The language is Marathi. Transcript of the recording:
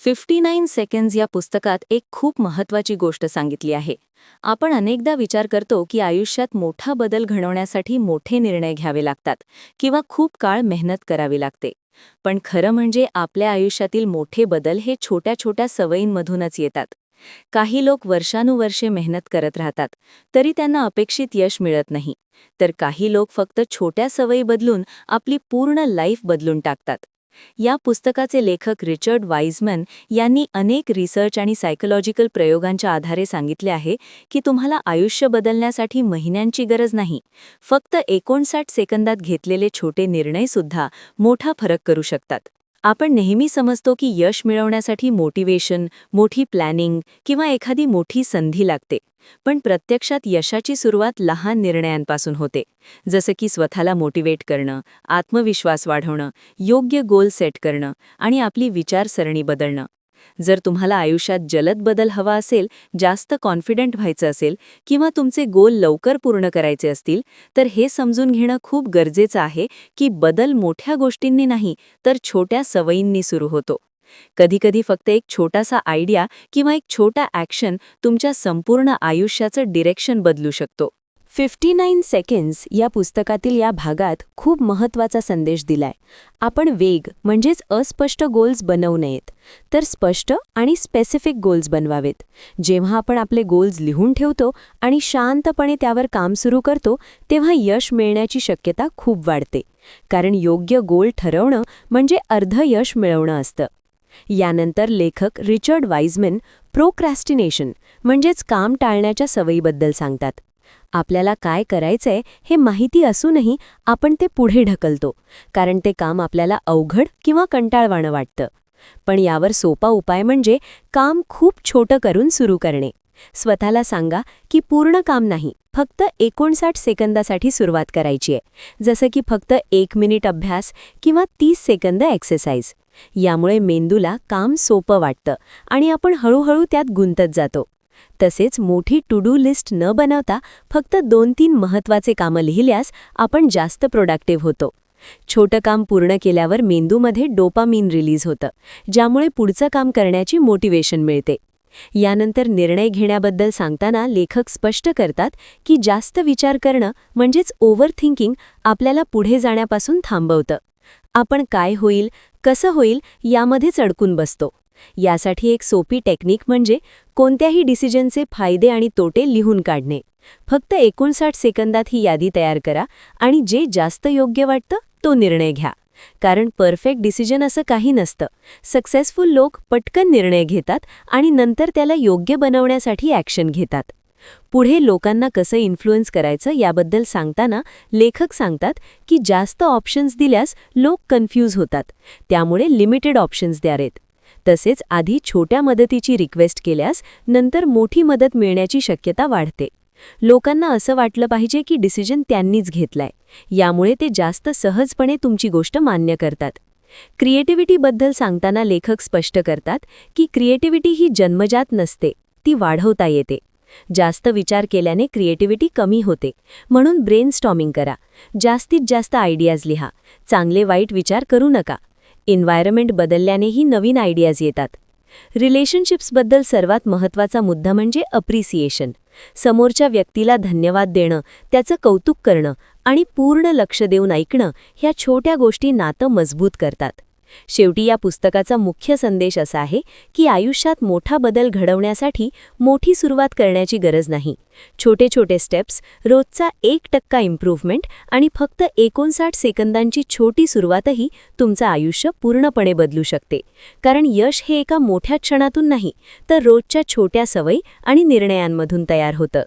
59 सेकंड्स या पुस्तकात एक खूप महत्त्वाची गोष्ट सांगितली आहे. आपण अनेकदा विचार करतो की आयुष्यात मोठा बदल घडवण्यासाठी मोठे निर्णय घ्यावे लागतात किंवा खूप काळ मेहनत करावी लागते. पण खरं म्हणजे आपल्या आयुष्यातील मोठे बदल हे छोट्या छोट्या सवयींमधूनच येतात. काही लोक वर्षानुवर्षे मेहनत करत राहतात, तरी त्यांना अपेक्षित यश मिळत नाही. तर काही लोक फक्त छोट्या सवयी बदलून आपली पूर्ण लाईफ बदलून टाकतात. या पुस्तकाचे लेखक रिचर्ड वाइजमन यांनी अनेक रिसर्च आणि सायकोलॉजिकल प्रयोगांच्या आधारे सांगितले आहे की तुम्हाला आयुष्य बदलण्यासाठी महिन्यांची गरज नाही, फक्त 59 सेकंदात घेतलेले छोटे निर्णयसुद्धा मोठा फरक करू शकतात. आपण नेहमी समजतो की यश मिळवण्यासाठी मोटिवेशन, मोठी प्लॅनिंग किंवा एखादी मोठी संधी लागते. पण प्रत्यक्षात यशाची सुरुवात लहान निर्णयांपासून होते, जसं की स्वतःला मोटिवेट करणं, आत्मविश्वास वाढवणं, योग्य गोल सेट करणं आणि आपली विचारसरणी बदलणं. जर तुम्हाला आयुष्यात जलद बदल हवा असेल, जास्त कॉन्फिडंट व्हायचं असेल किंवा तुमचे गोल लवकर पूर्ण करायचे असतील, तर हे समजून घेणं खूप गरजेचं आहे की बदल मोठ्या गोष्टींनी नाही, तर छोट्या सवयींनी सुरू होतो. कधीकधी फक्त एक छोटासा आयडिया किंवा एक छोटा ॲक्शन तुमच्या संपूर्ण आयुष्याचं डिरेक्शन बदलू शकतो. 59 सेकंड्स या पुस्तकातील या भागात खूप महत्त्वाचा संदेश दिलाय. आपण वेग म्हणजेच अस्पष्ट गोल्स बनवू नयेत, तर स्पष्ट आणि स्पेसिफिक गोल्स बनवावेत. जेव्हा आपण आपले गोल्स लिहून ठेवतो आणि शांतपणे त्यावर काम सुरू करतो, तेव्हा यश मिळण्याची शक्यता खूप वाढते. कारण योग्य गोल ठरवणं म्हणजे अर्ध यश मिळवणं असतं. यानंतर लेखक रिचर्ड वाइजमन प्रोक्रॅस्टिनेशन म्हणजेच काम टाळण्याच्या सवयीबद्दल सांगतात. आपल्याला काय करायचंय हे माहिती असूनही आपण ते पुढे ढकलतो, कारण ते काम आपल्याला अवघड किंवा कंटाळवाणं वाटतं. पण यावर सोपा उपाय म्हणजे काम खूप छोटं करून सुरू करणे. स्वतःला सांगा की पूर्ण काम नाही, फक्त 59 सेकंदासाठी सुरुवात करायची आहे, जसं की फक्त 1 मिनिट अभ्यास किंवा 30 सेकंद एक्सरसाइज. यामुळे मेंदूला काम सोपं वाटतं आणि आपण हळूहळू त्यात गुंतत जातो. तसेच मोठी टू डू लिस्ट न बनवता फक्त 2-3 महत्त्वाचे कामं लिहिल्यास आपण जास्त प्रोडक्टिव्ह होतो. छोटं काम पूर्ण केल्यावर मेंदूमध्ये डोपामिन रिलीज होतं, ज्यामुळे पुढचं काम करण्याची मोटिवेशन मिळते. यानंतर निर्णय घेण्याबद्दल सांगताना लेखक स्पष्ट करतात की जास्त विचार करणं म्हणजेच ओव्हर थिंकिंग आपल्याला पुढे जाण्यापासून थांबवतं. आपण काय होईल, कसं होईल यामध्येच अडकून बसतो. यासाठी एक सोपी टेक्निक म्हणजे कोणत्याही डिसिजनचे फायदे आणि तोटे लिहून काढणे. फक्त 59 सेकंदात ही यादी तयार करा आणि जे जास्त योग्य वाटतं तो निर्णय घ्या. कारण परफेक्ट डिसिजन असं काही नसतं. सक्सेसफुल लोक पटकन निर्णय घेतात आणि नंतर त्याला योग्य बनवण्यासाठी ॲक्शन घेतात. पुढे लोकांना कसं इन्फ्लुएन्स करायचं याबद्दल सांगताना लेखक सांगतात की जास्त ऑप्शन्स दिल्यास लोक कन्फ्यूज होतात, त्यामुळे लिमिटेड ऑप्शन्स द्यावेत. तसेच आधी छोट्या मदतीची रिक्वेस्ट केल्यास नंतर मोठी मदत मिळण्याची शक्यता वाढते. लोकांना असं वाटलं पाहिजे की डिसिजन त्यांनीच घेतलाय, यामुळे ते जास्त सहजपणे तुमची गोष्ट मान्य करतात. क्रिएटिव्हिटीबद्दल सांगताना लेखक स्पष्ट करतात की क्रिएटिव्हिटी ही जन्मजात नसते, ती वाढवता येते. जास्त विचार केल्याने क्रिएटिव्हिटी कमी होते, म्हणून ब्रेनस्टॉर्मिंग करा. जास्तीत जास्त आयडियाज लिहा. चांगले वाईट विचार करू नका. एन्व्हायरमेंट बदलल्यानेही नवीन आयडियाज येतात. रिलेशनशिप्सबद्दल सर्वात महत्त्वाचा मुद्दा म्हणजे अप्रिसिएशन. समोरच्या व्यक्तीला धन्यवाद देणं, त्याचं कौतुक करणं आणि पूर्ण लक्ष देऊन ऐकणं ह्या छोट्या गोष्टी नातं मजबूत करतात. शेवटी या पुस्तकाचा मुख्य संदेश असा आहे की आयुष्यात मोठा बदल घडवण्यासाठी मोठी सुरुवात करण्याची गरज नाही. छोटे छोटे स्टेप्स, रोजचा 1% इम्प्रूव्हमेंट आणि फक्त 59 सेकंदांची छोटी सुरुवातही तुमचं आयुष्य पूर्णपणे बदलू शकते. कारण यश हे एका मोठ्या क्षणातून नाही, तर रोजच्या छोट्या सवयी आणि निर्णयांमधून तयार होतं.